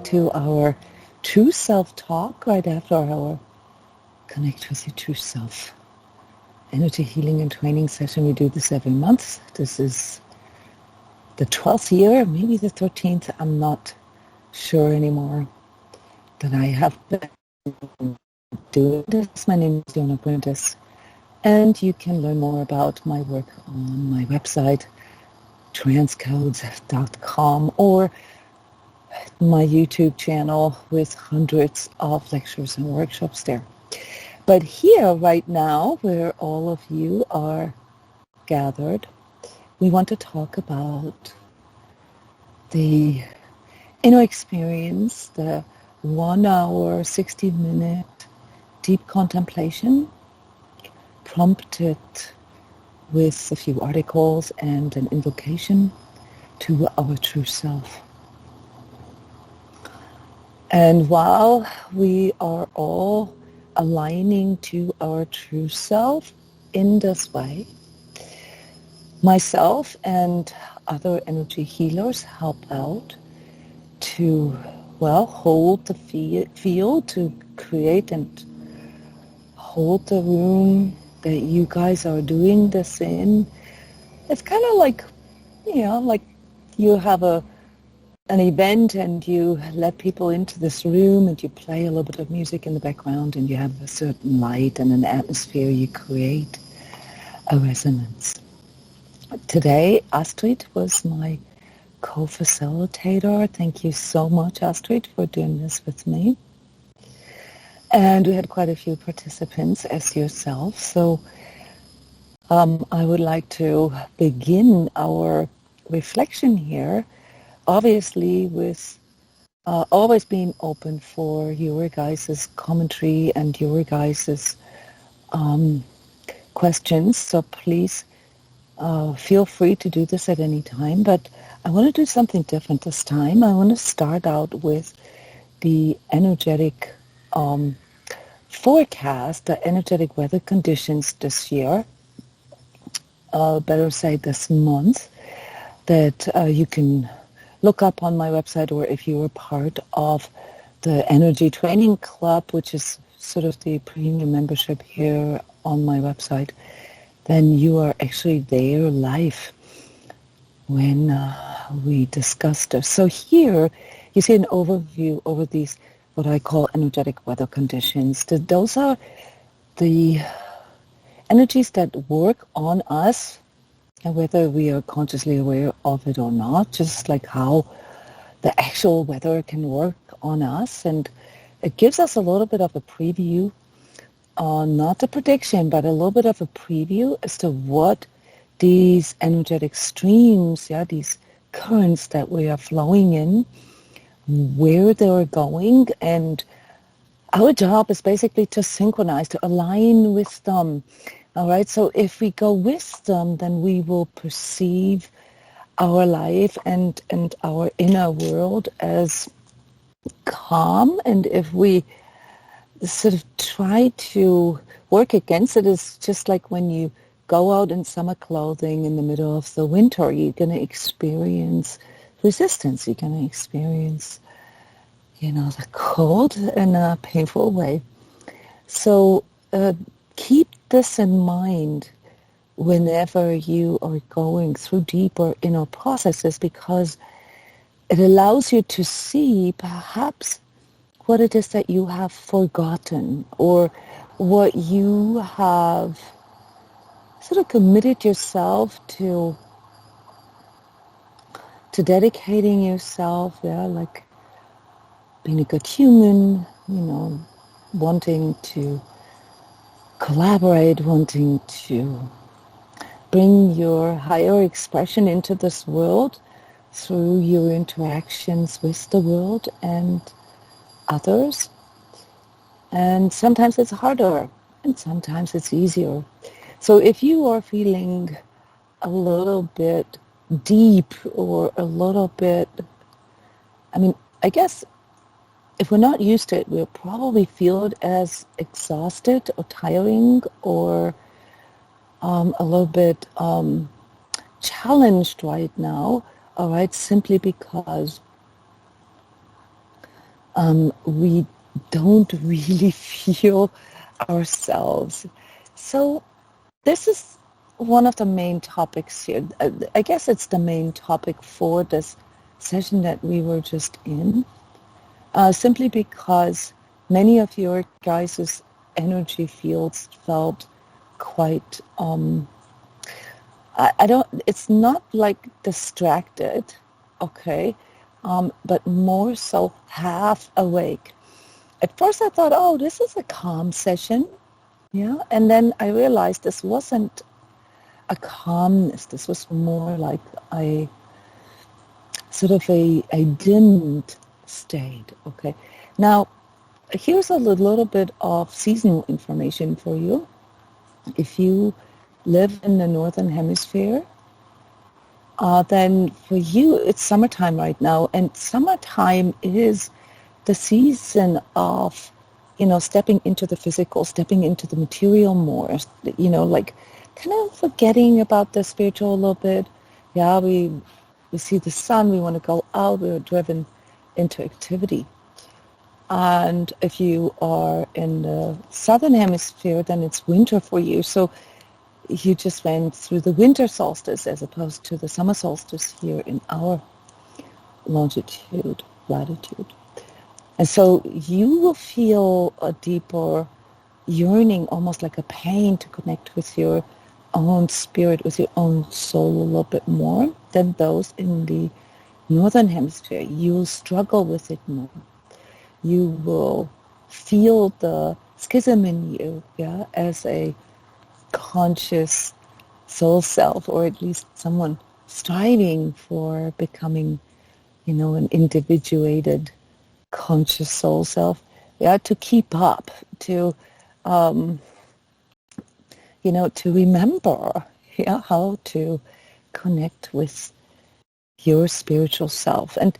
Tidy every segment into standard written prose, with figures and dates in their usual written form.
To our true self-talk right after our Connect with Your True Self energy healing and training session. We do this every month. This is the 12th year, maybe the 13th. I'm not sure anymore that I have been doing this. My name is Jona Bryndis, and you can learn more about my work on my website, transCODES.com, or my YouTube channel with hundreds of lectures and workshops there. But here right now, where all of you are gathered, we want to talk about the inner experience, the 1 hour, 60-minute deep contemplation, prompted with a few articles and an invocation to our true self. And while we are all aligning to our true self in this way, myself and other energy healers help out to, hold the field, to create and hold the room that you guys are doing this in. It's kind of like, like you have an event and you let people into this room and you play a little bit of music in the background and you have a certain light and an atmosphere. You create a resonance. Today, Astrid was my co-facilitator. Thank you so much, Astrid, for doing this with me. And we had quite a few participants as yourself. So I would like to begin our reflection here, obviously with always being open for your guys' commentary and your guys' questions. So please feel free to do this at any time. But I want to do something different this time. I want to start out with the energetic forecast, the energetic weather conditions this year, better say this month, that you can look up on my website, or if you are part of the Energy Training Club, which is sort of the premium membership here on my website, then you are actually there live when we discuss this. So here you see an overview over these, what I call energetic weather conditions. Those are the energies that work on us, and whether we are consciously aware of it or not, just like how the actual weather can work on us. And it gives us a little bit of a preview, not a prediction, but a little bit of a preview as to what these energetic streams, these currents that we are flowing in, where they're going. And our job is basically to synchronize, to align with them. All right, so if we go with them, then we will perceive our life and our inner world as calm. And if we sort of try to work against it, it's just like when you go out in summer clothing in the middle of the winter, you're going to experience resistance. You're going to experience, the cold in a painful way. So keep this in mind whenever you are going through deeper inner processes, because it allows you to see perhaps what it is that you have forgotten, or what you have sort of committed yourself to dedicating yourself, like being a good human, wanting to collaborate, wanting to bring your higher expression into this world through your interactions with the world and others. And sometimes it's harder and sometimes it's easier. So if you are feeling a little bit deep or a little bit, I guess if we're not used to it, we'll probably feel it as exhausted or tiring or a little bit challenged right now, all right, simply because we don't really feel ourselves. So this is one of the main topics here. I guess it's the main topic for this session that we were just in, simply because many of your guys' energy fields felt quite, I don't, it's not like distracted, okay, but more so half awake. At first I thought, oh, this is a calm session, yeah, and then I realized this wasn't a calmness. This was more like a sort of a dimmed state, okay. Now, here's a little bit of seasonal information for you. If you live in the Northern Hemisphere, then for you, it's summertime right now, and summertime is the season of, stepping into the physical, stepping into the material more, like kind of forgetting about the spiritual a little bit. Yeah, we see the sun, we want to go out, we're driven into activity. And if you are in the Southern Hemisphere, then it's winter for you. So you just went through the winter solstice as opposed to the summer solstice here in our latitude. And so you will feel a deeper yearning, almost like a pain to connect with your own spirit, with your own soul a little bit more than those in the Northern Hemisphere. You'll struggle with it more. You will feel the schism in you, yeah, as a conscious soul self, or at least someone striving for becoming, an individuated conscious soul self, yeah, to keep up, to, to remember, yeah, how to connect with your spiritual self. And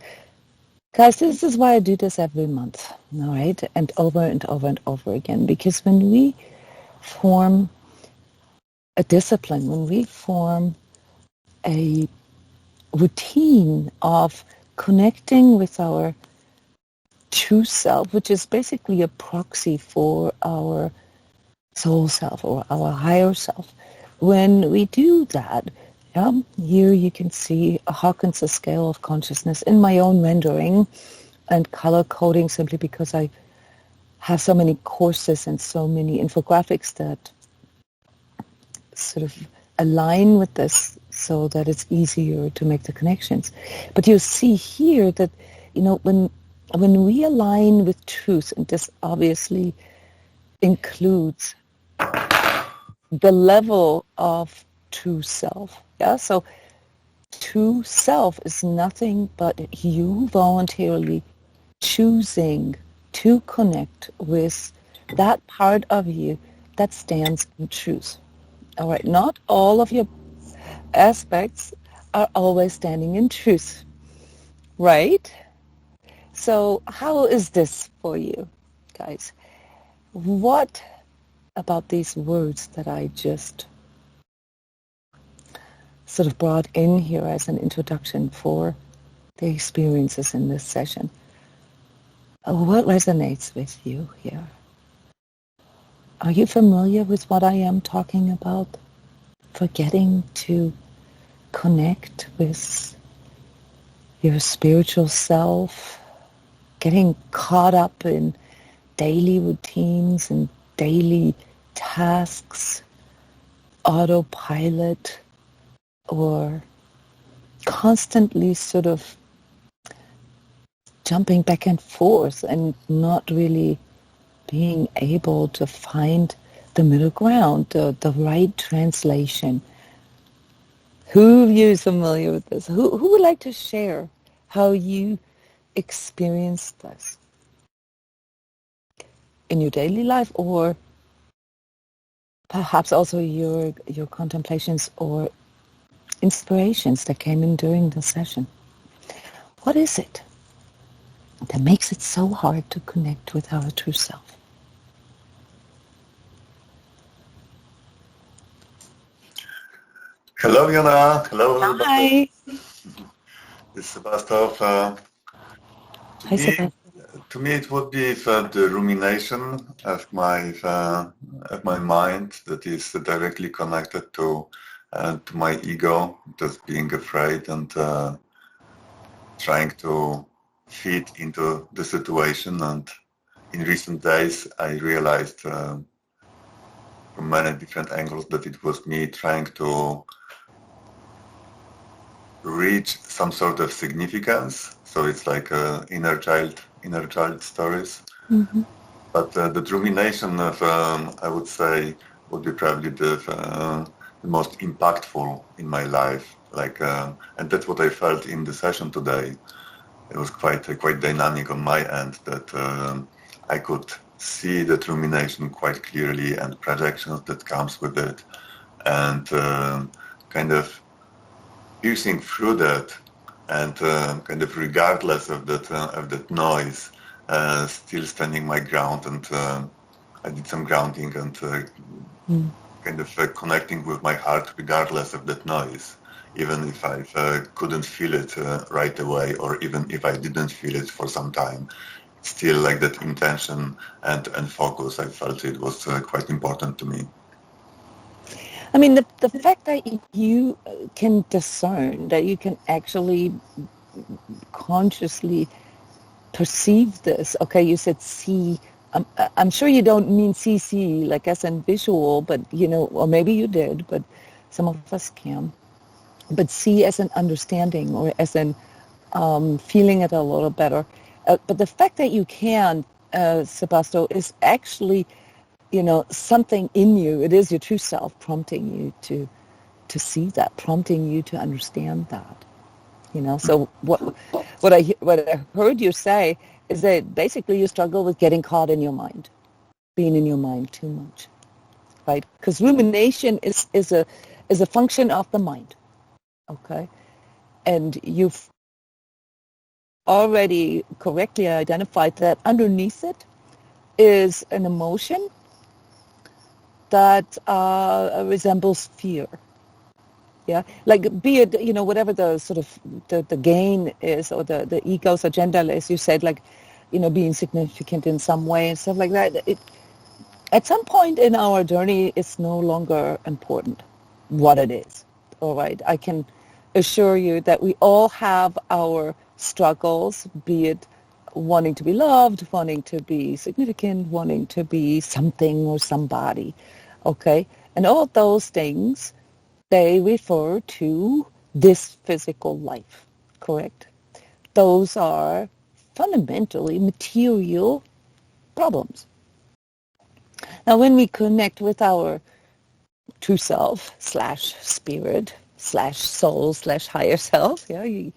guys, this is why I do this every month, all right, and over again, because when we form a discipline, when we form a routine of connecting with our true self, which is basically a proxy for our soul self or our higher self, when we do that, yeah, here you can see a Hawkins scale of consciousness in my own rendering and color coding, simply because I have so many courses and so many infographics that sort of align with this so that it's easier to make the connections. But you see here that, when we align with truth, and this obviously includes the level of true self, yeah? So true self is nothing but you voluntarily choosing to connect with that part of you that stands in truth. All right, not all of your aspects are always standing in truth, right? So how is this for you, guys? What about these words that I just sort of brought in here as an introduction for the experiences in this session? What resonates with you here? Are you familiar with what I am talking about? Forgetting to connect with your spiritual self, getting caught up in daily routines and daily tasks, autopilot, or constantly sort of jumping back and forth and not really being able to find the middle ground, the right translation. Who of you is familiar with this? Who would like to share how you experienced this in your daily life, or perhaps also your contemplations or inspirations that came in during the session? What is it that makes it so hard to connect with our true self? Hello, Jona. Hello, everybody. Hi. It's Sebastov. To Hi, me, Sebastian. to me, it would be the rumination of my mind that is directly connected to my ego, just being afraid and trying to fit into the situation. And in recent days, I realized from many different angles that it was me trying to reach some sort of significance. So it's like inner child stories. Mm-hmm. But the rumination of, I would say, would be probably the most impactful in my life. And that's what I felt in the session today. It was quite dynamic on my end that I could see that rumination quite clearly and projections that comes with it, and kind of piercing through that, and kind of regardless of that noise, still standing my ground, and I did some grounding and kind of connecting with my heart regardless of that noise, even if I couldn't feel it right away, or even if I didn't feel it for some time. Still, like that intention and focus, I felt it was quite important to me. I mean, the fact that you can discern, that you can actually consciously perceive this. Okay, you said see. I'm sure you don't mean see like as in visual, but or maybe you did, but some of us can. But see as an understanding or as in feeling it a little better. But the fact that you can, Sebasto, is actually, something in you. It is your true self prompting you to see that, prompting you to understand that. So what I heard you say is that basically you struggle with getting caught in your mind, being in your mind too much, right? Because rumination is a function of the mind, okay? And you've already correctly identified that underneath it is an emotion that resembles fear. Yeah, like be it, whatever the sort of the gain is, or the ego's agenda is, you said, like, being significant in some way and stuff like that. At some point in our journey, it's no longer important what it is. All right. I can assure you that we all have our struggles, be it wanting to be loved, wanting to be significant, wanting to be something or somebody. Okay. And all those things, they refer to this physical life, correct? Those are fundamentally material problems. Now, when we connect with our true self slash spirit slash soul slash higher self, yeah, you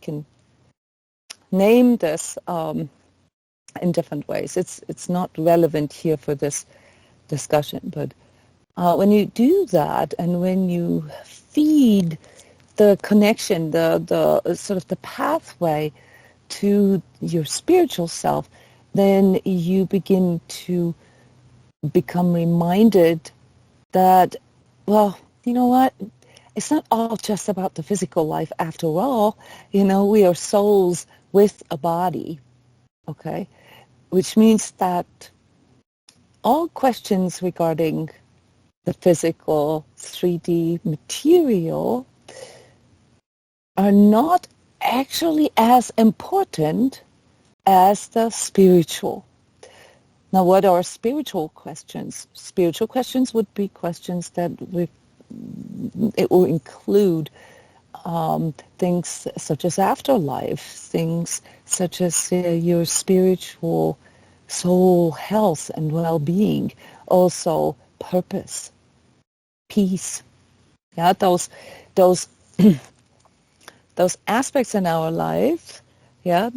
can name this in different ways. It's not relevant here for this discussion, but when you do that, and when you feed the connection, the sort of the pathway to your spiritual self, then you begin to become reminded that, well, you know what? It's not all just about the physical life after all. We are souls with a body, okay? Which means that all questions regarding the physical 3D material are not actually as important as the spiritual. Now, what are spiritual questions? Spiritual questions would be questions that it will include things such as afterlife, things such as your spiritual soul health and well-being, also purpose, peace. Yeah, those those aspects in our life, yeah,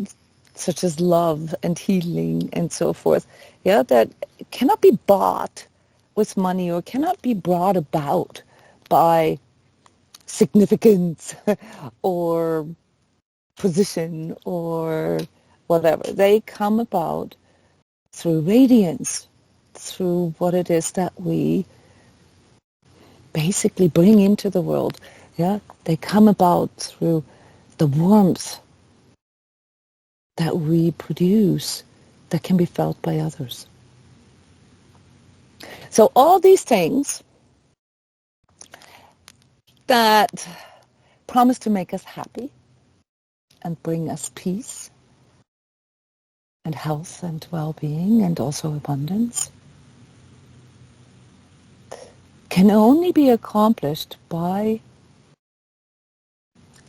such as love and healing and so forth, yeah, that cannot be bought with money or cannot be brought about by significance or position or whatever. They come about through radiance, through what it is that we basically bring into the world, yeah, they come about through the warmth that we produce that can be felt by others. So all these things that promise to make us happy and bring us peace and health and well-being and also abundance can only be accomplished by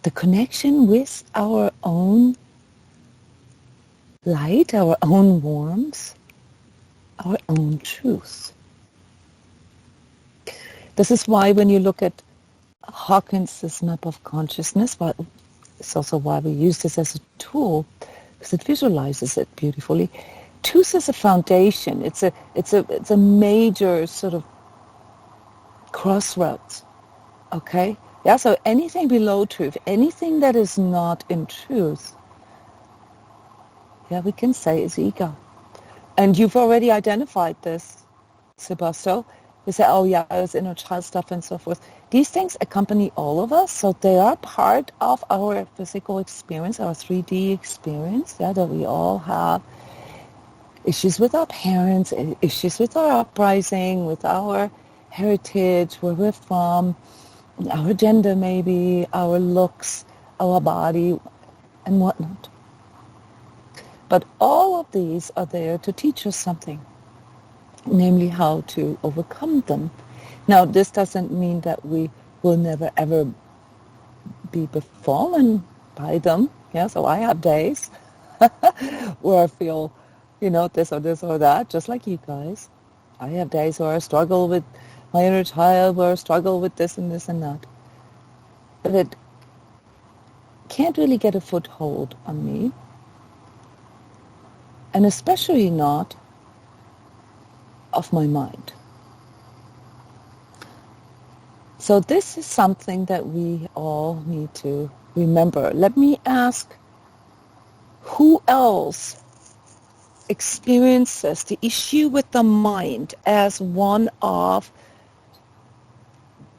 the connection with our own light, our own warmth, our own truth. This is why when you look at Hawkins' map of consciousness, but it's also why we use this as a tool, because it visualizes it beautifully. Truth is a foundation. It's a major sort of crossroads. Okay? Yeah, so anything below truth, anything that is not in truth, yeah, we can say is ego. And you've already identified this, Sebastian. You say, oh yeah, it's inner child stuff and so forth. These things accompany all of us, so they are part of our physical experience, our 3D experience, yeah, that we all have issues with our parents, issues with our uprising, with our heritage, where we're from, our gender maybe, our looks, our body, and whatnot. But all of these are there to teach us something, namely how to overcome them. Now, this doesn't mean that we will never ever be befallen by them. Yeah, so I have days where I feel, this or that, just like you guys. I have days where I struggle with my inner child, where I struggle with this and this and that. But it can't really get a foothold on me. And especially not of my mind. So this is something that we all need to remember. Let me ask, who else experiences the issue with the mind as one of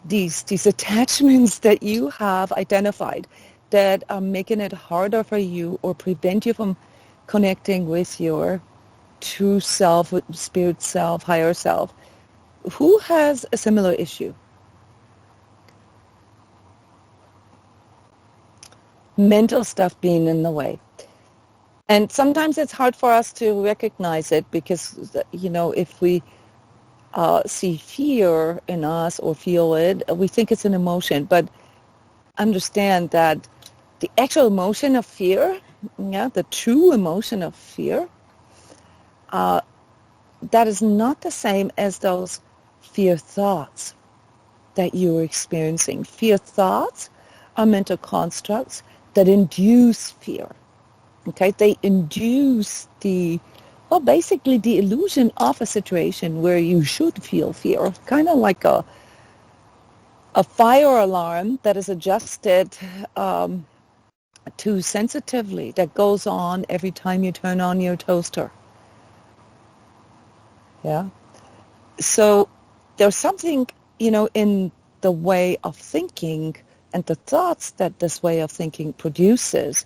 these attachments that you have identified that are making it harder for you or prevent you from connecting with your true self, spirit self, higher self? Who has a similar issue? Mental stuff being in the way. And sometimes it's hard for us to recognize it because, if we see fear in us or feel it, we think it's an emotion. But understand that the actual emotion of fear, the true emotion of fear, that is not the same as those fear thoughts that you're experiencing. Fear thoughts are mental constructs that induce fear. Okay, they induce basically the illusion of a situation where you should feel fear, kind of like a fire alarm that is adjusted too sensitively, that goes on every time you turn on your toaster. Yeah. So there's something, in the way of thinking and the thoughts that this way of thinking produces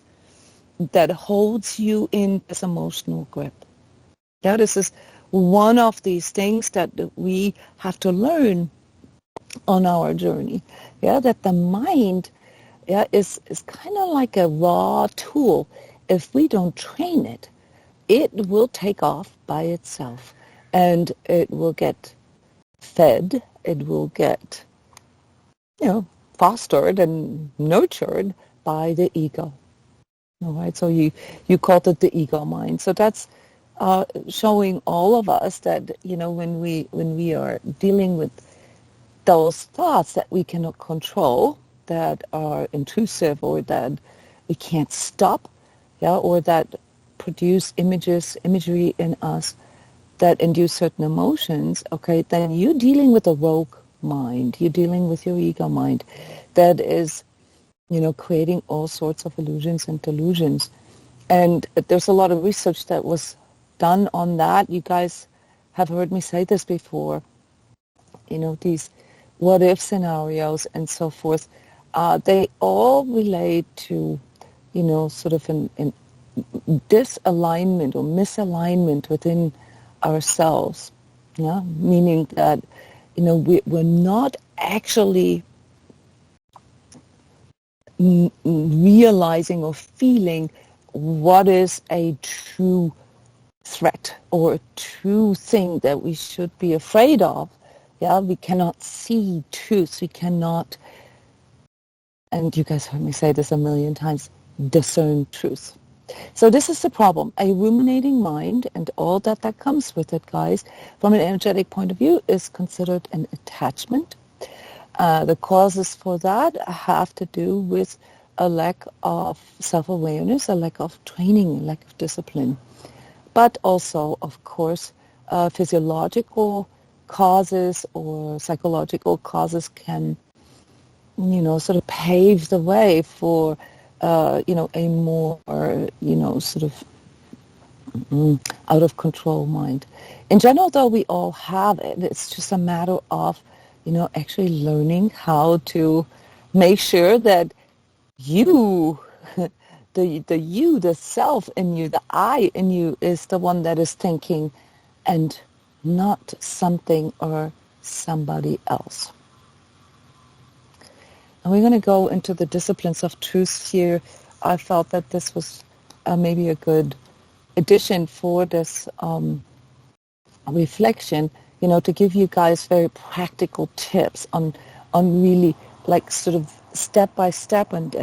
that holds you in this emotional grip. Yeah, this is one of these things that we have to learn on our journey. Yeah, that the mind, is kind of like a raw tool. If we don't train it, it will take off by itself, and it will get fed. It will get, fostered and nurtured by the ego. All right, so you called it the ego mind. So that's showing all of us that, when we are dealing with those thoughts that we cannot control, that are intrusive or that we can't stop, or that produce imagery in us that induce certain emotions, okay, then you're dealing with a rogue mind. You're dealing with your ego mind that is, creating all sorts of illusions and delusions. And there's a lot of research that was done on that. You guys have heard me say this before. These what if scenarios and so forth, they all relate to, sort of an disalignment or misalignment within ourselves. Yeah, meaning that, we're not actually realizing or feeling what is a true threat or a true thing that we should be afraid of. Yeah, we cannot see truth. We cannot, and you guys heard me say this a million times, discern truth. So this is the problem. A ruminating mind and all that comes with it, guys, from an energetic point of view, is considered an attachment. The causes for that have to do with a lack of self-awareness, a lack of training, a lack of discipline. But also, of course, physiological causes or psychological causes can, sort of pave the way for, a more, sort of out of control mind. In general, though, we all have it. It's just a matter of, actually learning how to make sure that you, the self in you, the I in you is the one that is thinking and not something or somebody else. And we're going to go into the disciplines of truth here. I felt that this was maybe a good addition for this reflection, to give you guys very practical tips on really like sort of step by step and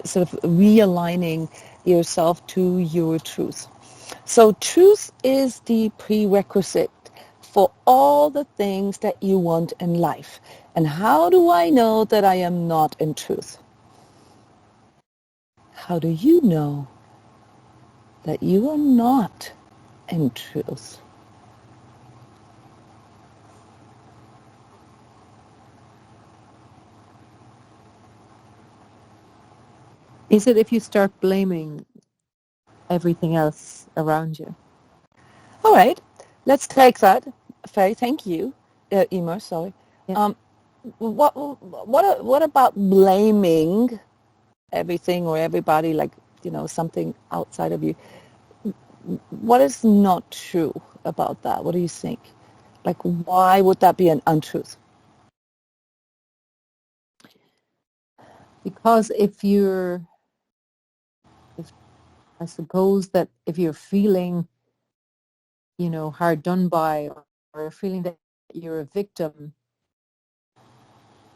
sort of realigning yourself to your truth. So truth is the prerequisite for all the things that you want in life. And how do I know that I am not in truth? How do you know that you are not in truth? Is it if you start blaming everything else around you? All right, let's take that. Faye, thank you. Emer, sorry. Yeah. What about blaming everything or everybody, like, something outside of you? What is not true about that? What do you think? Like, why would that be an untruth? Because I suppose that if you're feeling, hard done by, or feeling that you're a victim,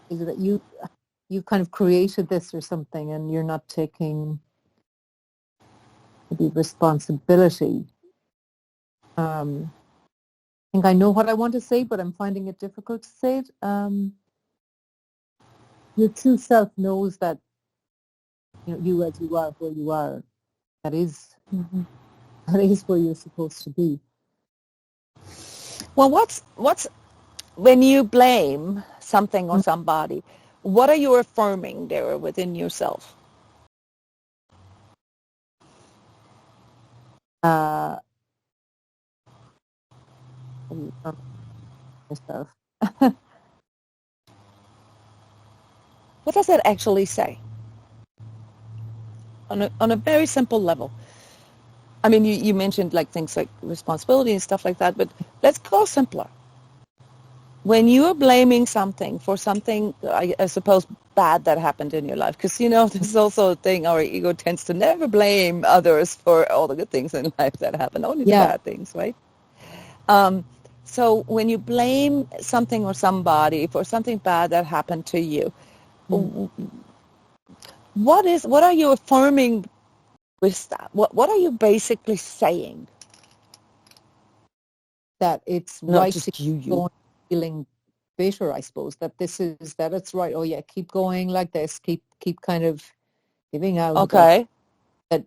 is it that you kind of created this or something and you're not taking the responsibility? I think I know what I want to say, but I'm finding it difficult to say it. Your true self knows that, you as you are, where you are, that is where you're supposed to be. Well, what's when you blame something or somebody, what are you affirming there within yourself? Myself. What does that actually say? On a very simple level. I mean, you mentioned like things like responsibility and stuff like that, but let's go simpler. When you are blaming something for something, I suppose, bad that happened in your life, because, there's also a thing, our ego tends to never blame others for all the good things in life that happen, only the bad things, right? So when you blame something or somebody for something bad that happened to you, what are you affirming with that? What are you basically saying? That it's Not right just to go feeling bitter, I suppose, that it's right. Oh yeah, keep going like this, keep kind of giving out. Okay.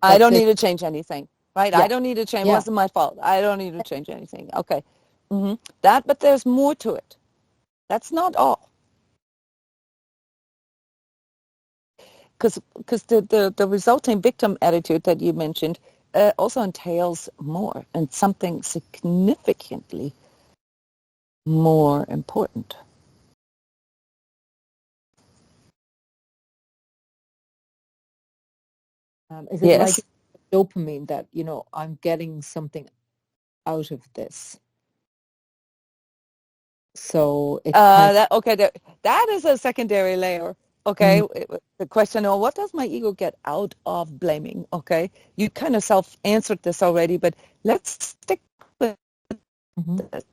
I don't need to change anything, right? Yeah. I don't need to change. It wasn't my fault. I don't need to change anything. Okay. But there's more to it. That's not all. Because the resulting victim attitude that you mentioned also entails more and something significantly more important. Is it like dopamine that, I'm getting something out of this? So it that is a secondary layer. Okay, the question of what does my ego get out of blaming? Okay, you kind of self-answered this already, but let's stick with this.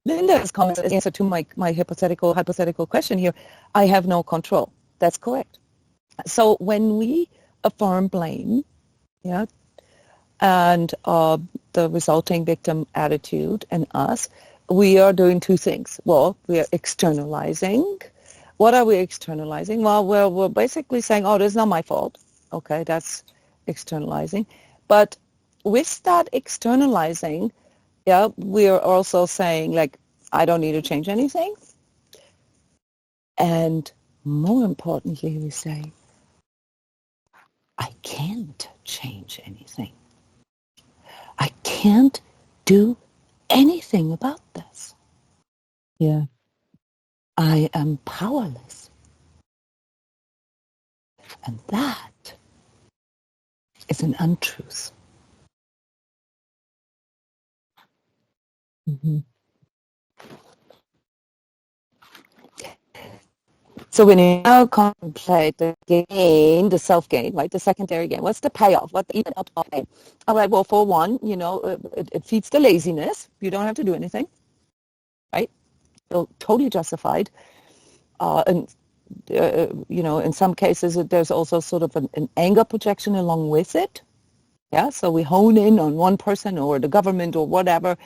Linda's comment is answer to my hypothetical question here. I have no control. That's correct. So when we affirm blame, yeah, and the resulting victim attitude in us, we are doing two things. Well, we are externalizing. What are we externalizing? Well, we're basically saying, oh, this is not my fault. Okay, that's externalizing. But with that externalizing, yeah, we are also saying, like, I don't need to change anything. And more importantly, we say, I can't change anything. I can't do anything about this. Yeah. I am powerless. And that is an untruth. Mm-hmm. So when you now contemplate the gain, the self-gain, right, the secondary gain, what's the payoff? What's the even up of gain? All right, well, for one, it feeds the laziness. You don't have to do anything, right? Feel totally justified. And in some cases, there's also sort of an anger projection along with it. Yeah, so we hone in on one person or the government or whatever,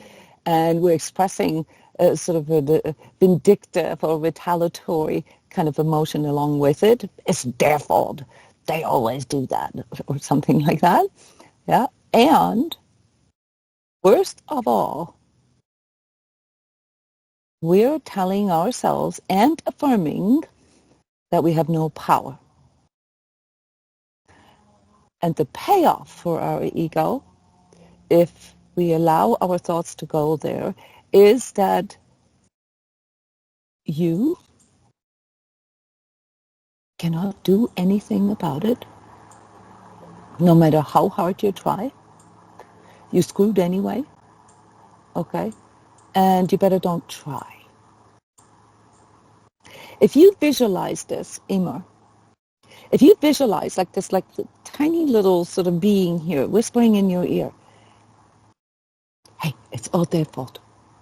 and we're expressing sort of a vindictive or retaliatory kind of emotion along with it. It's their fault. They always do that, or something like that. Yeah, and worst of all, we're telling ourselves and affirming that we have no power. And the payoff for our ego, if we allow our thoughts to go there, is that you cannot do anything about it, no matter how hard you try. You're screwed anyway, okay? And you better don't try. If you visualize this, Emer, if you visualize like this, like the tiny little sort of being here whispering in your ear, hey, it's all their fault.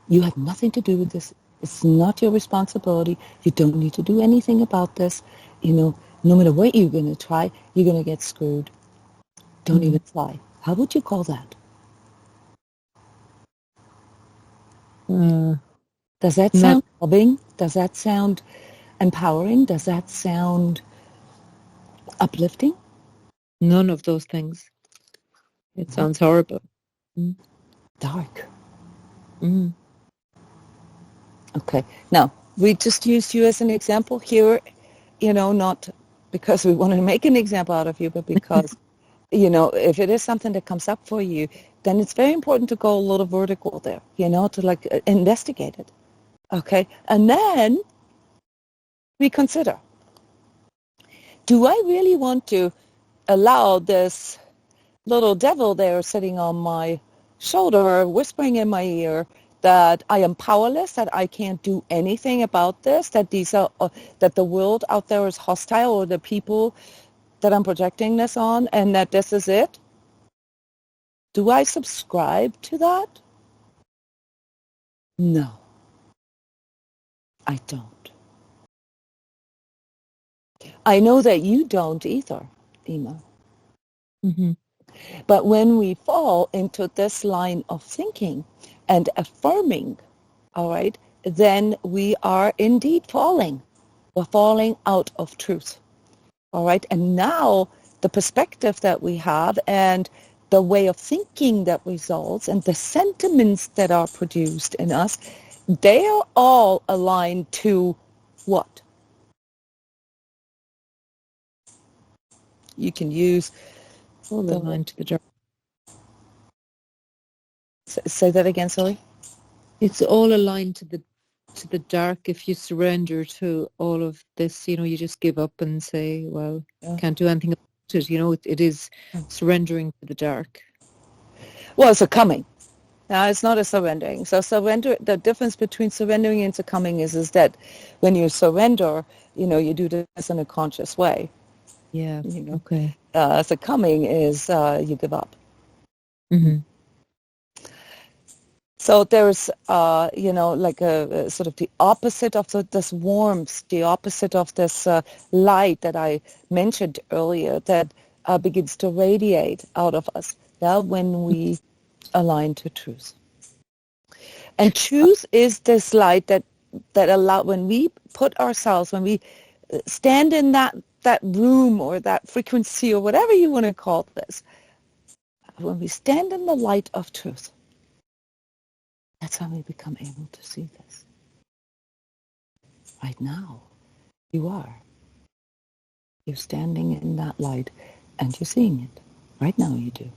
You have nothing to do with this. It's not your responsibility. You don't need to do anything about this. No matter what you're going to try, you're going to get screwed. Don't even try. How would you call that? Does that sound loving? Does that sound empowering? Does that sound uplifting? None of those things. It sounds horrible. Dark. Okay. Now, we just used you as an example here, not because we wanted to make an example out of you, but because, if it is something that comes up for you, then it's very important to go a little vertical there, to investigate it. Okay. And then we consider, do I really want to allow this little devil there sitting on my shoulder, whispering in my ear that I am powerless, that I can't do anything about this, that that the world out there is hostile, or the people that I'm projecting this on, and that this is it? Do I subscribe to that? No, I don't. I know that you don't either, Ema. But when we fall into this line of thinking and affirming, all right, then we are indeed falling. We're falling out of truth, all right? And now the perspective that we have and the way of thinking that results and the sentiments that are produced in us, they are all aligned to what? You can use... All aligned to the dark. Say that again, sorry? It's all aligned to the to the dark if you surrender to all of this. You just give up and say, well, can't do anything about it. It is surrendering to the dark. Well, it's a coming. Now, it's not a surrendering. So the difference between surrendering and succumbing is that when you surrender, you do this in a conscious way. Yeah. Okay. Succumbing is you give up. Mm-hmm. So there's, like a sort of the opposite of this warmth, the opposite of this light that I mentioned earlier that begins to radiate out of us when we align to truth. And truth is this light that when we put ourselves, when we stand in that room or that frequency or whatever you want to call this, when we stand in the light of truth, that's how we become able to see this. Right now, you are. You're standing in that light and you're seeing it. Right now you do.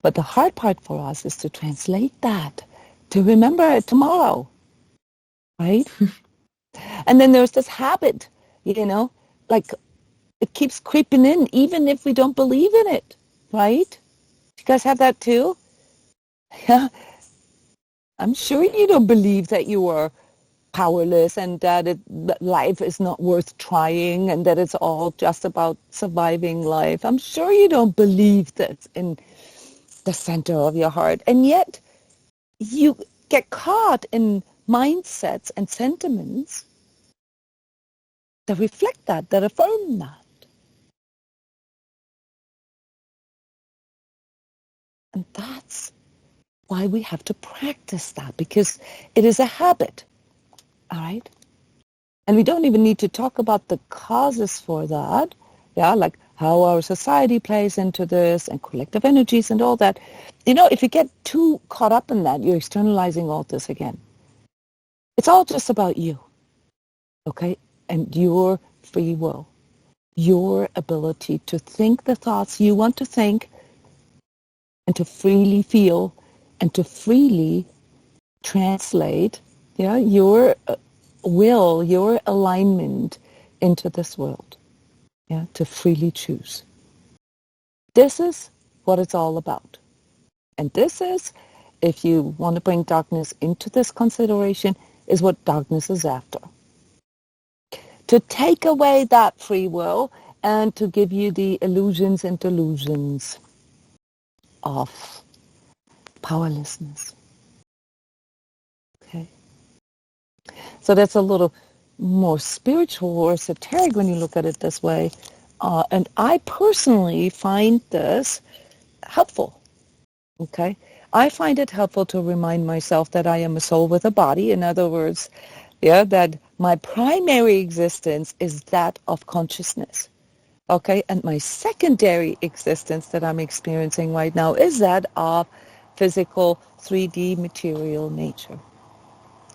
But the hard part for us is to translate that, to remember it tomorrow, right? And then there's this habit, like it keeps creeping in even if we don't believe in it, right? You guys have that too? Yeah. I'm sure you don't believe that you are powerless and that life is not worth trying and that it's all just about surviving life. I'm sure you don't believe this in the center of your heart. And yet you get caught in mindsets and sentiments that reflect that affirm that. And that's why we have to practice that, because it is a habit, all right? And we don't even need to talk about the causes for that, like how our society plays into this and collective energies and all that. If you get too caught up in that, you're externalizing all this again. It's all just about you, okay? And your free will, your ability to think the thoughts you want to think and to freely feel and to freely translate your will, your alignment into this world, to freely choose. This is what it's all about. And this is, if you want to bring darkness into this consideration, is what darkness is after. To take away that free will and to give you the illusions and delusions of powerlessness. Okay? So that's a little more spiritual or esoteric when you look at it this way. And I personally find this helpful. Okay? I find it helpful to remind myself that I am a soul with a body. In other words, that my primary existence is that of consciousness. Okay? And my secondary existence that I'm experiencing right now is that of physical 3D material nature.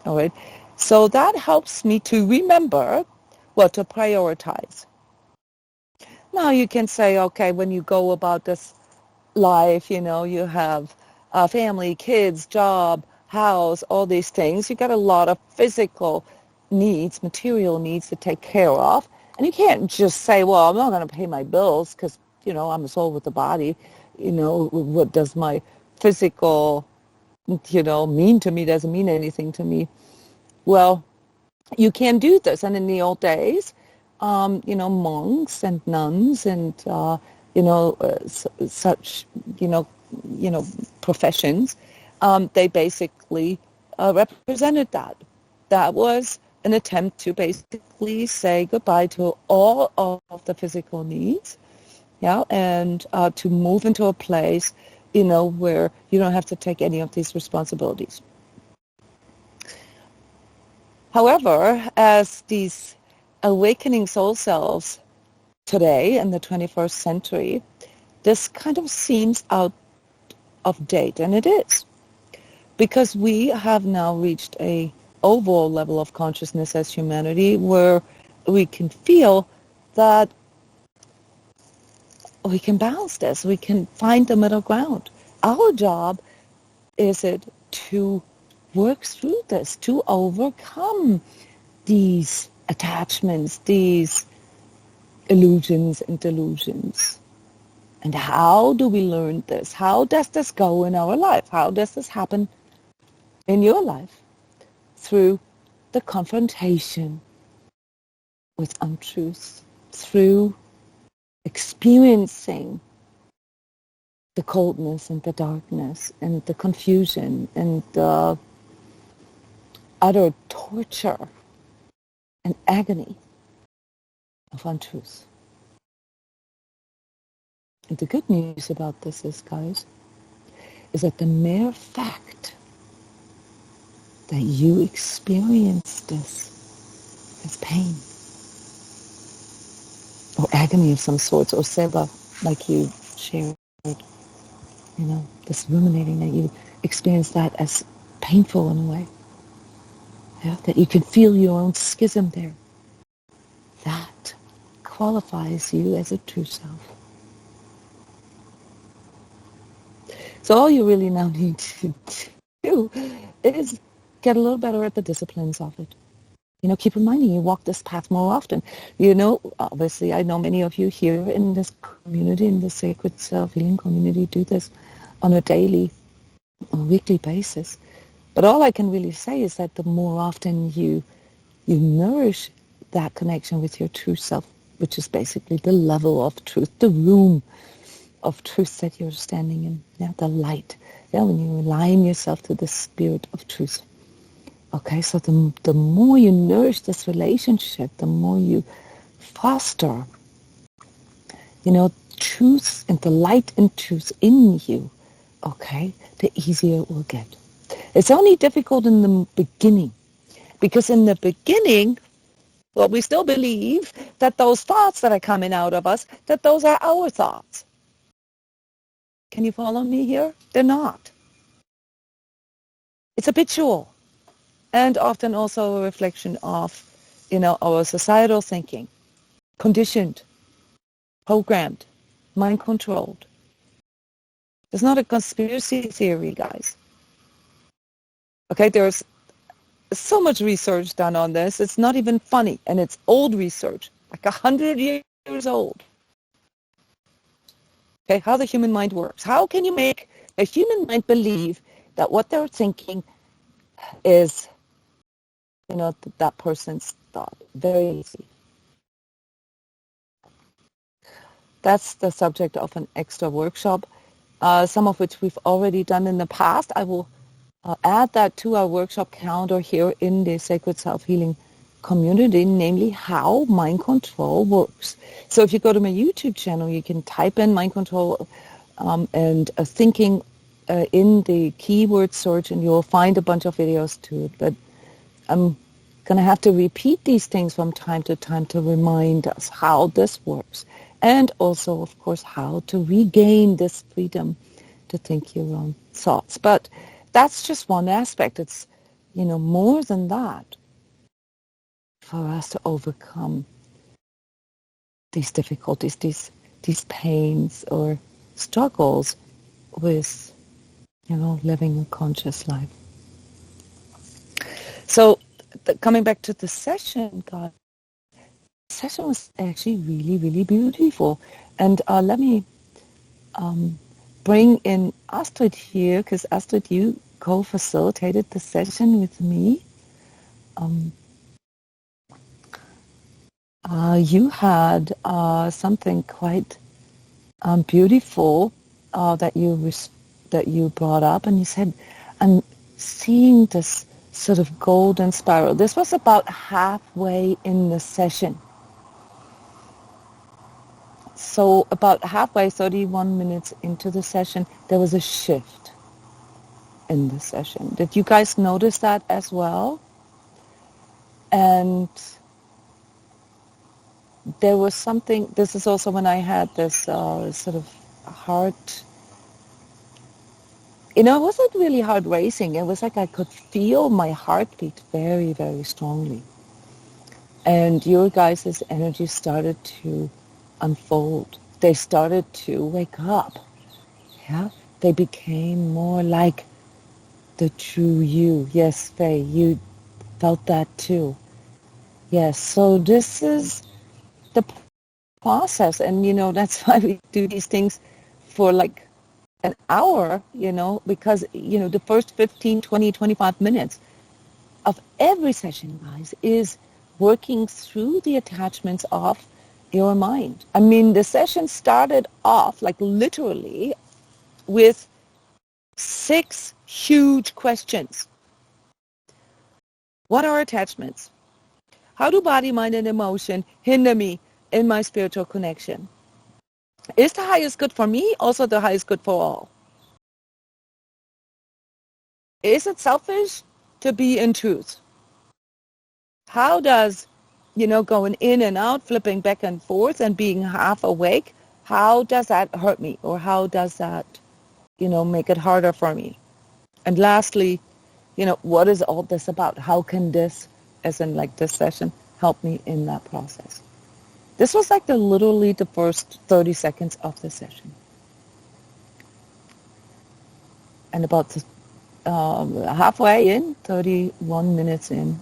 All right? So that helps me to remember what to prioritize. Now you can say, okay, when you go about this life, you have a family, kids, job, house, all these things. You got a lot of physical needs, material needs to take care of. And you can't just say, well, I'm not going to pay my bills because, I'm a soul with a body. What does my physical, mean to me doesn't mean anything to me. Well, you can do this. And in the old days, monks and nuns and, such, professions, they basically represented that. That was an attempt to basically say goodbye to all of the physical needs, and to move into a place, where you don't have to take any of these responsibilities. However, as these awakening soul selves today in the 21st century, this kind of seems out of date, and it is, because we have now reached a overall level of consciousness as humanity where we can feel that we can balance this, we can find the middle ground. Our job is it to work through this, to overcome these attachments, these illusions and delusions? And how do we learn this? How does this go in our life? How does this happen in your life? Through the confrontation with untruth, through experiencing the coldness and the darkness and the confusion and the utter torture and agony of untruth. And the good news about this is, guys, is that the mere fact that you experience this as pain or agony of some sorts, or seva, like you shared, this ruminating, that you experience that as painful in a way, that you can feel your own schism there, that qualifies you as a true self. So all you really now need to do is get a little better at the disciplines of it. Keep reminding you walk this path more often. Obviously, I know many of you here in this community, in the Sacred Self-Healing community, do this on a daily or weekly basis. But all I can really say is that the more often you nourish that connection with your true self, which is basically the level of truth, the room of truth that you're standing in, the light, when you align yourself to the spirit of truth. Okay, so the more you nourish this relationship, the more you foster, truth and the light and truth in you, okay, the easier it will get. It's only difficult in the beginning, because in the beginning, well, we still believe that those thoughts that are coming out of us, that those are our thoughts. Can you follow me here? They're not. It's habitual, and often also a reflection of, our societal thinking, conditioned, programmed, mind-controlled. It's not a conspiracy theory, guys. Okay, there's so much research done on this. It's not even funny, and it's old research, like 100 years old. Okay, how the human mind works. How can you make a human mind believe that what they're thinking is, that person's thought? Very easy. That's the subject of an extra workshop, some of which we've already done in the past. I will add that to our workshop calendar here in the Sacred Self-Healing community, namely how mind control works. So if you go to my YouTube channel, you can type in mind control and thinking in the keyword search, and you'll find a bunch of videos to it. But I'm going to have to repeat these things from time to time to remind us how this works, and also, of course, how to regain this freedom to think your own thoughts. But that's just one aspect. It's, more than that, for us to overcome these difficulties, these pains or struggles with, living a conscious life. So coming back to the session, guys, the session was actually really, really beautiful. And let me bring in Astrid here, because Astrid, you co-facilitated the session with me. You had something quite beautiful that you brought up, and you said, "I'm seeing this sort of golden spiral." This was about halfway in the session. So about halfway, 31 minutes into the session, there was a shift in the session. Did you guys notice that as well? And there was something, this is also when I had this sort of heart, it wasn't really heart racing. It was like I could feel my heartbeat very, very strongly. And your guys' energy started to unfold. They started to wake up. Yeah, they became more like the true you. Yes, Faye, you felt that too. Yes, so this is the process, and that's why we do these things for like an hour, because the first 15, 20, 25 minutes of every session, guys, is working through the attachments of your mind. I mean, the session started off like literally with 6 huge questions. What are attachments? How do body, mind, and emotion hinder me in my spiritual connection? Is the highest good for me also the highest good for all? Is it selfish to be in truth? How does, going in and out, flipping back and forth and being half awake, how does that hurt me? Or how does that, make it harder for me? And lastly, what is all this about? How can this, as in like this session, help me in that process? This was like literally the first 30 seconds of the session. And about halfway in, 31 minutes in,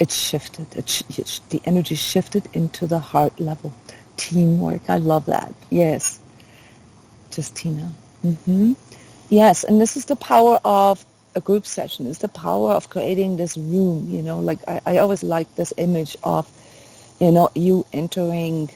it shifted. The energy shifted into the heart level. Teamwork. I love that. Yes. Justina. Yes, and this is the power of a group session. It's the power of creating this room, like I always like this image of, you entering,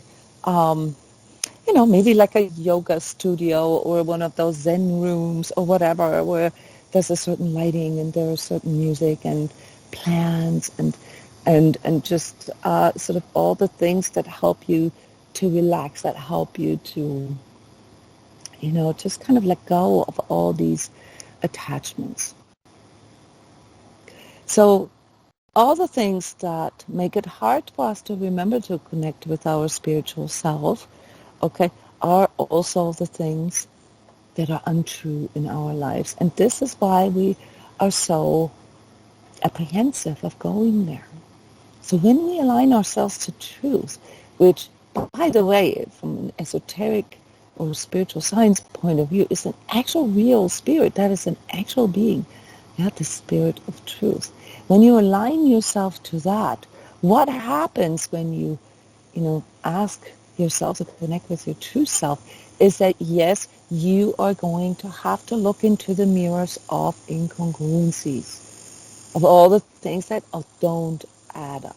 maybe like a yoga studio or one of those Zen rooms or whatever, where there's a certain lighting and there's certain music and plants and just sort of all the things that help you to relax, that help you to, just kind of let go of all these attachments. So all the things that make it hard for us to remember to connect with our spiritual self, okay, are also the things that are untrue in our lives. And this is why we are so apprehensive of going there. So when we align ourselves to truth, which, by the way, from an esoteric or spiritual science point of view, is an actual real spirit, that is an actual being, the spirit of truth. When you align yourself to that, what happens when you, ask yourself to connect with your true self is that, yes, you are going to have to look into the mirrors of incongruencies, of all the things that don't add up.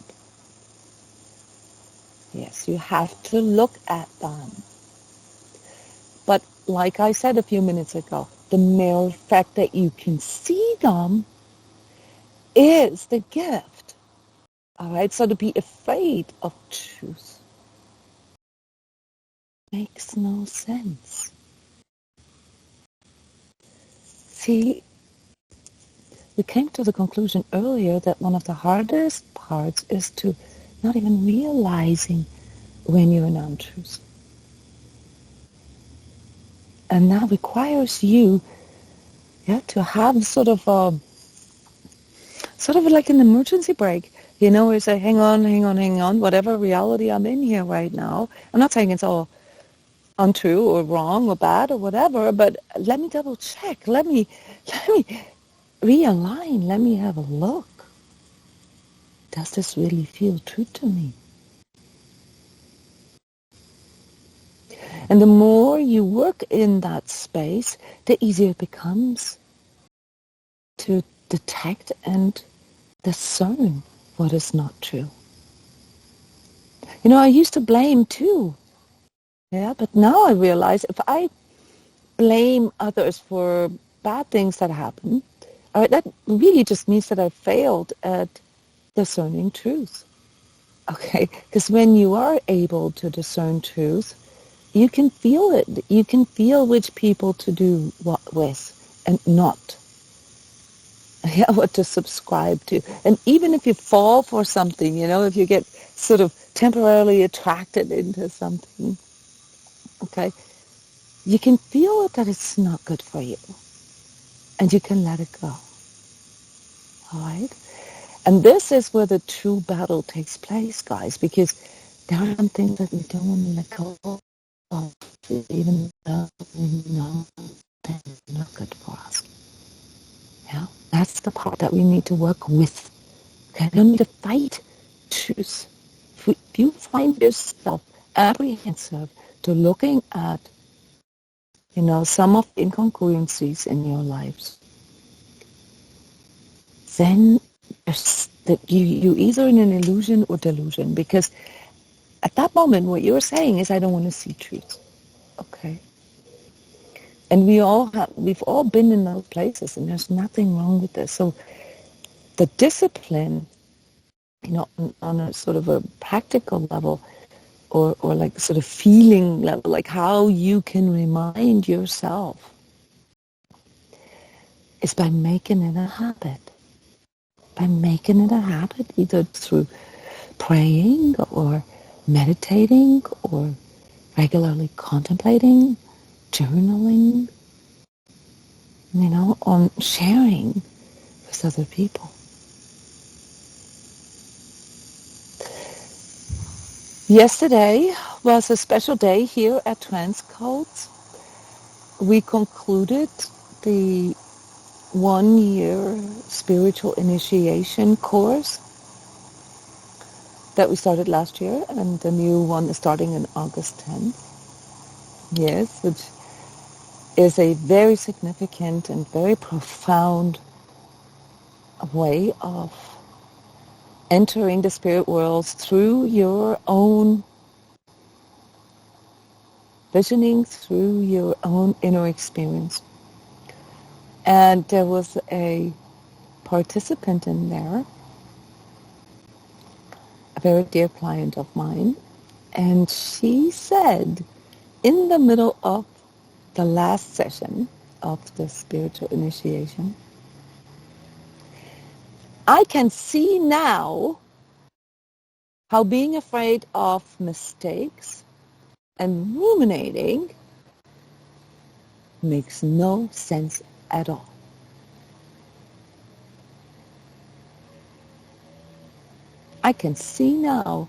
Yes, you have to look at them. But like I said a few minutes ago, the mere fact that you can see them is the gift. All right, so to be afraid of truth makes no sense. See, we came to the conclusion earlier that one of the hardest parts is to not even realizing when you're in untruth. And that requires you to have sort of like an emergency brake, where you say, hang on, whatever reality I'm in here right now. I'm not saying it's all untrue or wrong or bad or whatever, but let me double check. Let me realign. Let me have a look. Does this really feel true to me? And the more you work in that space, the easier it becomes to detect and discern what is not true. I used to blame too. But now I realize if I blame others for bad things that happen, that really just means that I failed at discerning truth. Okay, because when you are able to discern truth, you can feel it. You can feel which people to do what with and not. What to subscribe to. And even if you fall for something, if you get sort of temporarily attracted into something, okay, you can feel that it's not good for you. And you can let it go. All right? And this is where the true battle takes place, guys, because there are some things that we don't want to let go of, even though we know doesn't look good for us. Yeah, that's the part that we need to work with. Okay, we don't need to fight. Choose. If you find yourself apprehensive to looking at, some of the incongruencies in your lives, then you either in an illusion or delusion, because at that moment what you're saying is, I don't want to see truth. Okay. And we've all been in those places, and there's nothing wrong with this. So the discipline, on a sort of a practical level, or like sort of feeling level, like how you can remind yourself, is by making it a habit. By making it a habit, either through praying or meditating or regularly contemplating, journaling, on sharing with other people. Yesterday was a special day here at transCODES. We concluded the 1-year spiritual initiation course that we started last year, and the new one is starting on August 10th. Yes, which is a very significant and very profound way of entering the spirit worlds through your own visioning, through your own inner experience. And there was a participant in there, a very dear client of mine, and she said in the middle of the last session of the spiritual initiation, I can see now how being afraid of mistakes and ruminating makes no sense at all. I can see now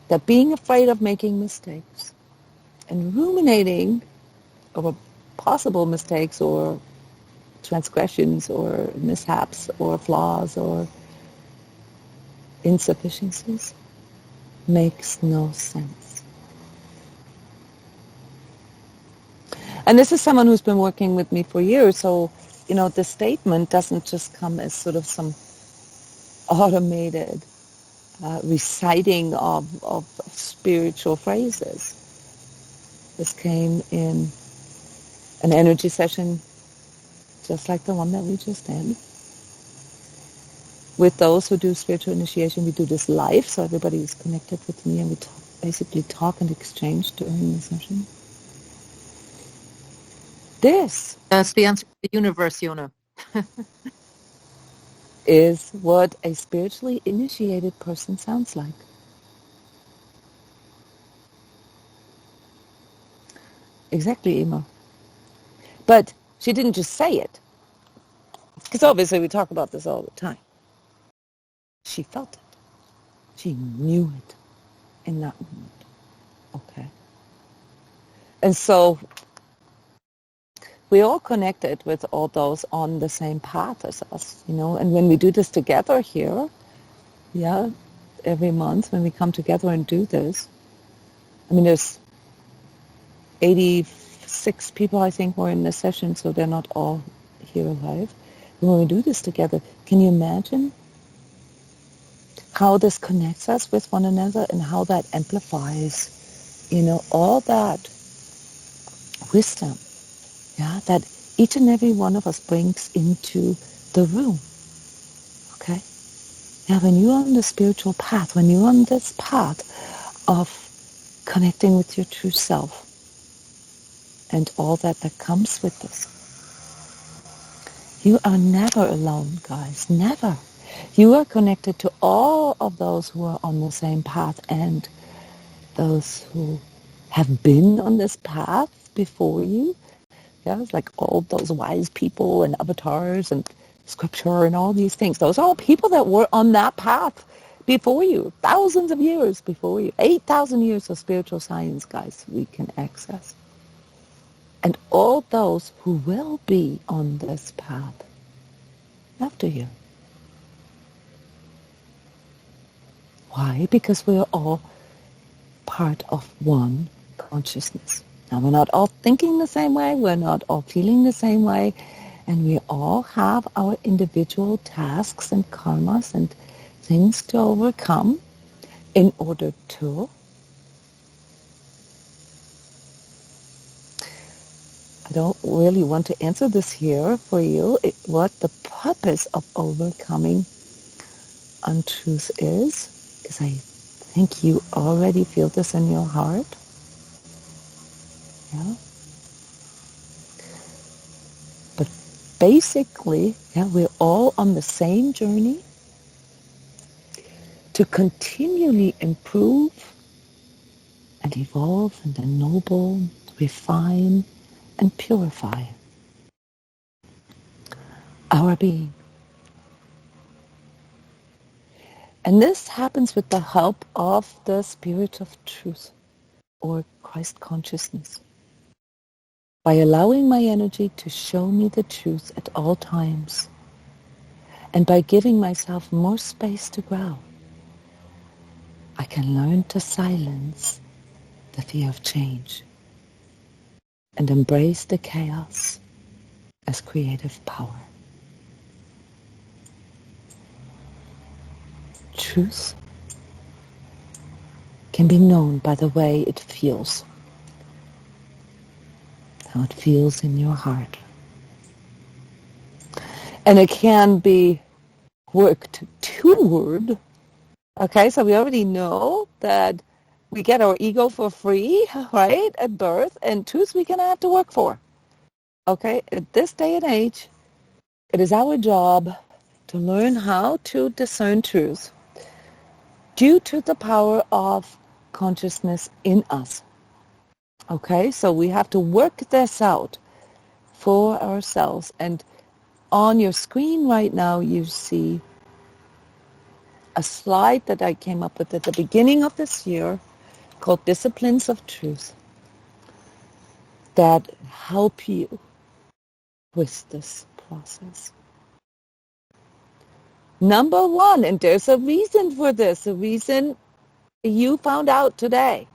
that being afraid of making mistakes and ruminating over possible mistakes or transgressions or mishaps or flaws or insufficiencies makes no sense. And this is someone who's been working with me for years, so, the statement doesn't just come as sort of some automated reciting of spiritual phrases. This came in an energy session just like the one that we just did. With those who do spiritual initiation, we do this live, so everybody is connected with me, and we basically talk and exchange during the session. That's the answer to the universe, Jona. Is what a spiritually initiated person sounds like. Exactly, Emma. But she didn't just say it, because obviously we talk about this all the time. She felt it. She knew it in that moment. Okay. And so we all connected with all those on the same path as us, and when we do this together here, every month when we come together and do this, there's 86 people, I think, were in this session, so they're not all here alive. And when we do this together, can you imagine how this connects us with one another and how that amplifies, all that wisdom, that each and every one of us brings into the room, okay? When you're on the spiritual path, when you're on this path of connecting with your true self and all that comes with this, you are never alone, guys, never. You are connected to all of those who are on the same path and those who have been on this path before you. It's like all those wise people and avatars and scripture and all these things. Those are all people that were on that path before you, thousands of years before you. 8,000 years of spiritual science, guys, we can access. and all those who will be on this path after you. Why? Because we are all part of one consciousness. Now, we're not all thinking the same way, we're not all feeling the same way, and we all have our individual tasks and karmas and things to overcome in order to I don't really want to answer this here for you, what the purpose of overcoming untruth is, because I think you already feel this in your heart. Yeah. But basically, yeah, we're all on the same journey to continually improve and evolve and ennoble, refine and purify our being. And this happens with the help of the Spirit of Truth, or Christ consciousness, by allowing my energy to show me the truth at all times, and by giving myself more space to grow. I can learn to silence the fear of change and embrace the chaos as creative power. Truth can be known by the way it feels, how it feels in your heart. And it can be worked toward. Okay, so we already know that we get our ego for free, right, at birth, and truth we're going to have to work for. Okay, at this day and age, it is our job to learn how to discern truth due to the power of consciousness in us. Okay, so we have to work this out for ourselves. And on your screen right now, you see a slide that I came up with at the beginning of this year called Disciplines of Truth that help you with this process. Number one, and there's a reason for this, a reason you found out today.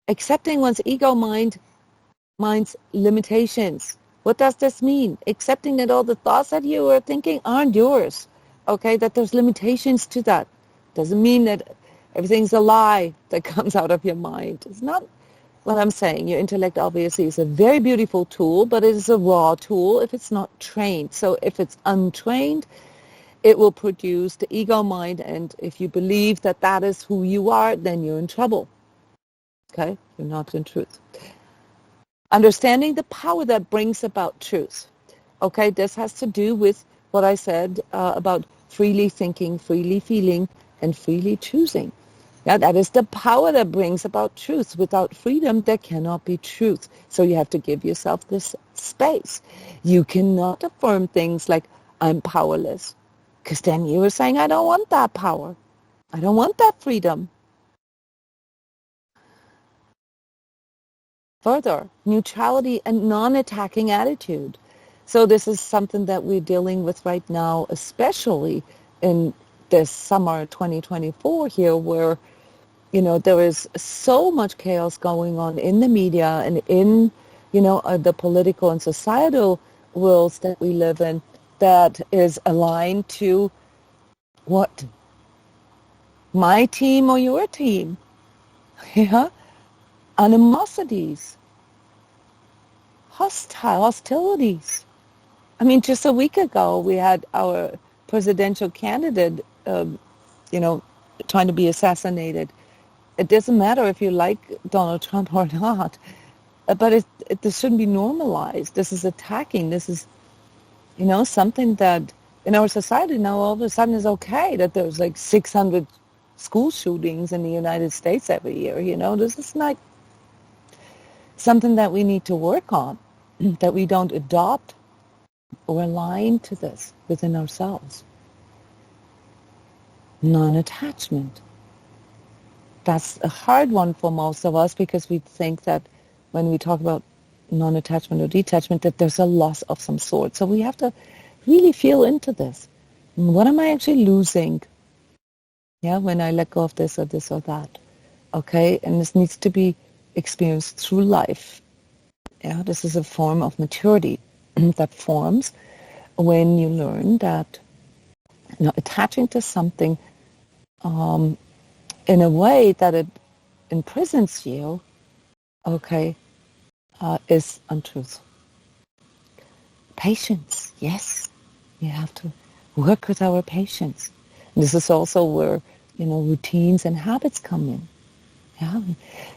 Accepting one's ego mind's limitations. What does this mean? Accepting that all the thoughts that you are thinking aren't yours. Okay, that there's limitations to that. Doesn't mean that everything's a lie that comes out of your mind. It's not what I'm saying. Your intellect obviously is a very beautiful tool, but it is a raw tool if it's not trained. So if it's untrained, it will produce the ego mind, and if you believe that that is who you are, then you're in trouble. Okay? You're not in truth. Understanding the power that brings about truth. Okay? This has to do with what I said about freely thinking, freely feeling, and freely choosing. Yeah, that is the power that brings about truth. Without freedom, there cannot be truth. So you have to give yourself this space. You cannot affirm things like, I'm powerless. Because then you were saying, I don't want that power. I don't want that freedom. Further, neutrality and non-attacking attitude. So this is something that we're dealing with right now, especially in this summer 2024 here, where, you know, there is so much chaos going on in the media and in, you know, the political and societal worlds that we live in that is aligned to what? My team or your team? Yeah? Animosities. Hostilities. I mean, just a week ago, we had our presidential candidate, you know, trying to be assassinated. It doesn't matter if you like Donald Trump or not, but this shouldn't be normalized. This is attacking. This is, you know, something that in our society now all of a sudden is okay, that there's like 600 school shootings in the United States every year. You know, this is not something that we need to work on, that we don't adopt or align to this within ourselves. Non-attachment. That's a hard one for most of us because we think that when we talk about non-attachment or detachment, that there's a loss of some sort. So we have to really feel into this. What am I actually losing? Yeah, when I let go of this or that. Okay, and this needs to be experienced through life. Yeah, this is a form of maturity that forms when you learn that, you know, attaching to something in a way that it imprisons you, okay, is untruth. Patience, yes, we have to work with our patience. And this is also where, you know, routines and habits come in. Yeah,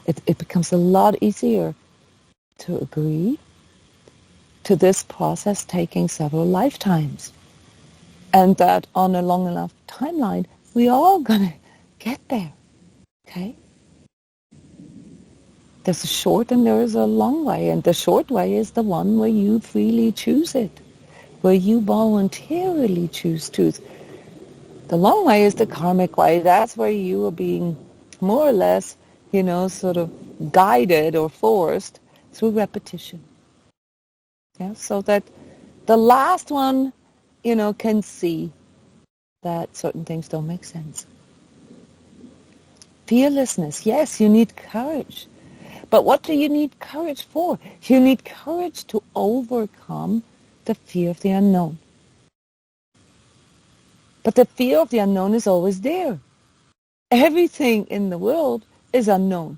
it becomes a lot easier to agree to this process taking several lifetimes. And that on a long enough timeline, we all gonna get there, okay? There's a short and there is a long way, and the short way is the one where you freely choose it, where you voluntarily choose truth. The long way is the karmic way. That's where you are being more or less, you know, sort of guided or forced through repetition. Yeah, so that the last one, you know, can see that certain things don't make sense. Fearlessness, yes, you need courage. But what do you need courage for? You need courage to overcome the fear of the unknown. But the fear of the unknown is always there. Everything in the world is unknown.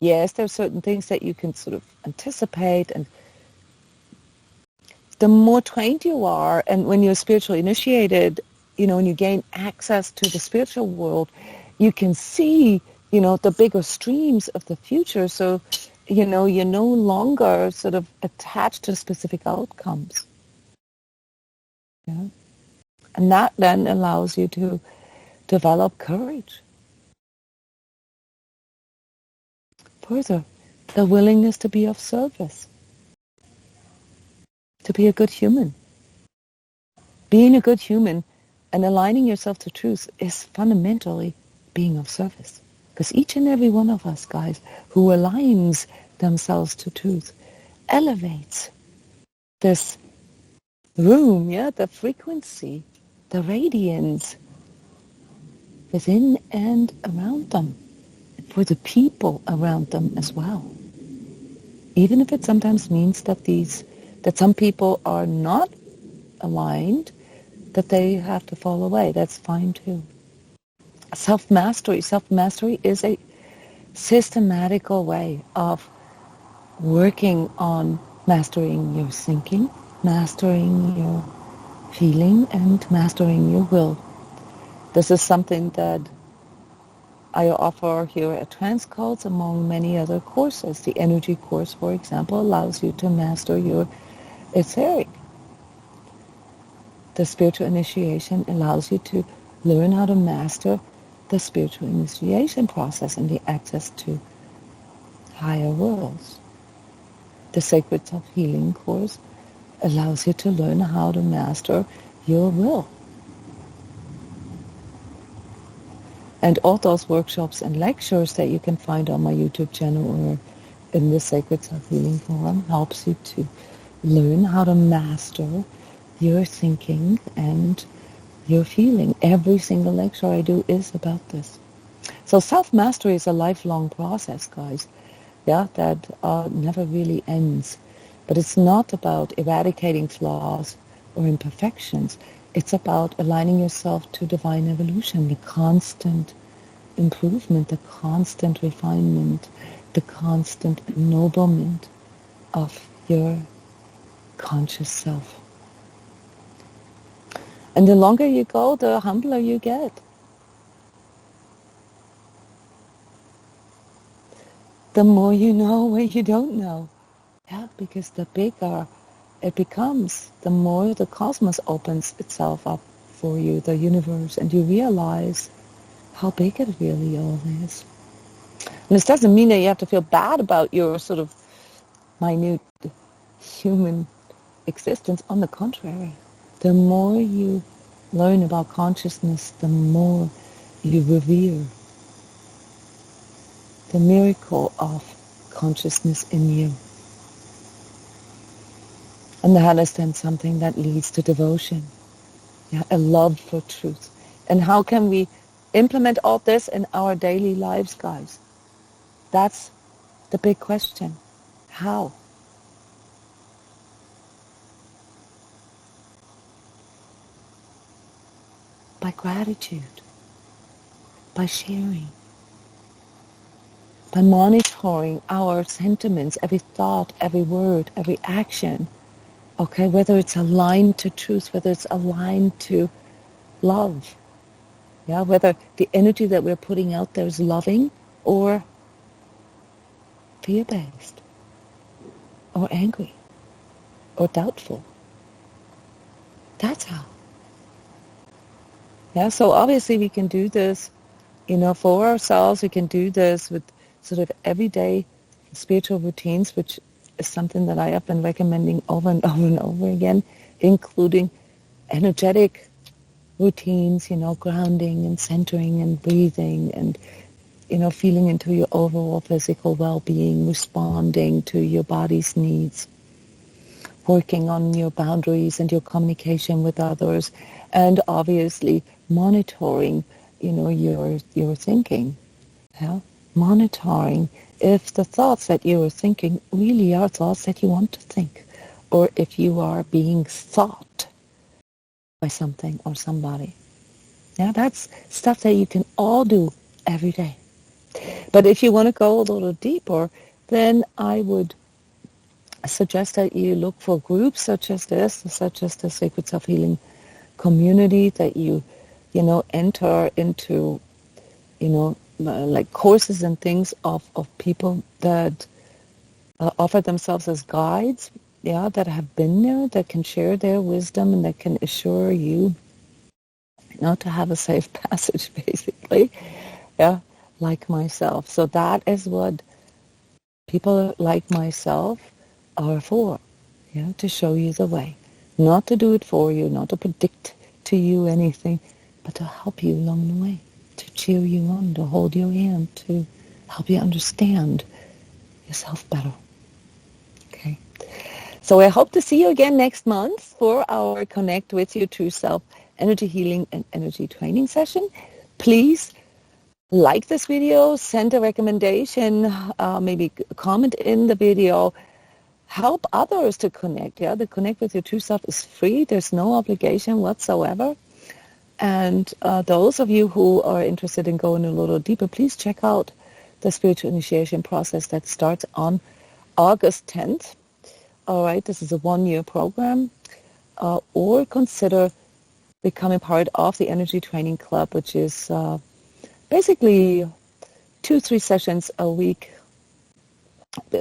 Yes, there are certain things that you can sort of anticipate, and the more trained you are, and when you're spiritually initiated, you know, when you gain access to the spiritual world, you can see, you know, the bigger streams of the future. So, you know, you're no longer sort of attached to specific outcomes. Yeah? And that then allows you to develop courage. Further, the willingness to be of service, to be a good human. Being a good human and aligning yourself to truth is fundamentally being of service. Because each and every one of us, guys, who aligns themselves to truth, elevates this room, yeah, the frequency, the radiance within and around them, for the people around them as well. Even if it sometimes means that some people are not aligned, that they have to fall away. That's fine too. Self-mastery is a systematical way of working on mastering your thinking, mastering your feeling, and mastering your will. This is something that I offer here at transCODES among many other courses. The energy course, for example, allows you to master your etheric. The spiritual initiation allows you to learn how to master the spiritual initiation process and the access to higher worlds. The Sacred Self-Healing course allows you to learn how to master your will. And all those workshops and lectures that you can find on my YouTube channel or in the Sacred Self-Healing Forum helps you to learn how to master your thinking and your feeling. Every single lecture I do is about this. So self-mastery is a lifelong process, guys. Yeah, that never really ends. But it's not about eradicating flaws or imperfections. It's about aligning yourself to divine evolution, the constant improvement, the constant refinement, the constant ennoblement of your conscious self. And the longer you go, the humbler you get. The more you know what you don't know. Yeah, because the bigger it becomes, the more the cosmos opens itself up for you, the universe, and you realize how big it really all is. And this doesn't mean that you have to feel bad about your sort of minute human existence. On the contrary, the more you learn about consciousness, the more you revere the miracle of consciousness in you. And that is then something that leads to devotion, yeah, a love for truth. And how can we implement all this in our daily lives, guys? That's the big question. How? By gratitude, by sharing, by monitoring our sentiments, every thought, every word, every action, okay, whether it's aligned to truth, whether it's aligned to love, yeah, whether the energy that we're putting out there is loving or fear-based or angry or doubtful. That's how. Yeah, so obviously we can do this, for ourselves. We can do this with sort of everyday spiritual routines, which is something that I have been recommending over and over and over again, including energetic routines, grounding and centering and breathing and, feeling into your overall physical well-being, responding to your body's needs, working on your boundaries and your communication with others, and obviously monitoring, your thinking. Yeah? Monitoring if the thoughts that you are thinking really are thoughts that you want to think, or if you are being thought by something or somebody. Yeah, that's stuff that you can all do every day. But if you want to go a little deeper, then I would suggest that you look for groups such as this, such as the Sacred Self-Healing community, that you enter into, like courses and things of people that offer themselves as guides, yeah, that have been there, that can share their wisdom and that can assure you, to have a safe passage, basically, yeah, like myself. So that is what people like myself are for, yeah, to show you the way. Not to do it for you, not to predict to you anything, but to help you along the way, to cheer you on, to hold your hand, to help you understand yourself better. Okay. So I hope to see you again next month for our Connect with Your True Self Energy Healing and Energy Training session. Please like this video, send a recommendation, maybe comment in the video. Help others to connect. Yeah, the Connect with Your True Self is free. There's no obligation whatsoever. And those of you who are interested in going a little deeper, please check out the spiritual initiation process that starts on August 10th. All right, this is a one-year program. Or consider becoming part of the Energy Training Club, which is basically 2-3 sessions a week,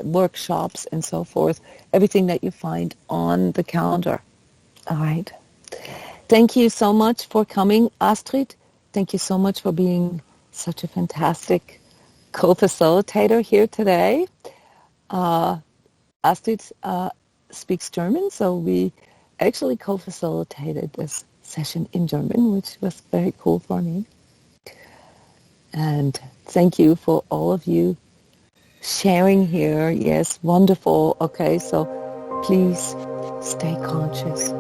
workshops and so forth, everything that you find on the calendar. All right. Thank you so much for coming, Astrid. Thank you so much for being such a fantastic co-facilitator here today. Astrid speaks German, so we actually co-facilitated this session in German, which was very cool for me. And thank you for all of you sharing here. Yes, wonderful. Okay, so please stay conscious.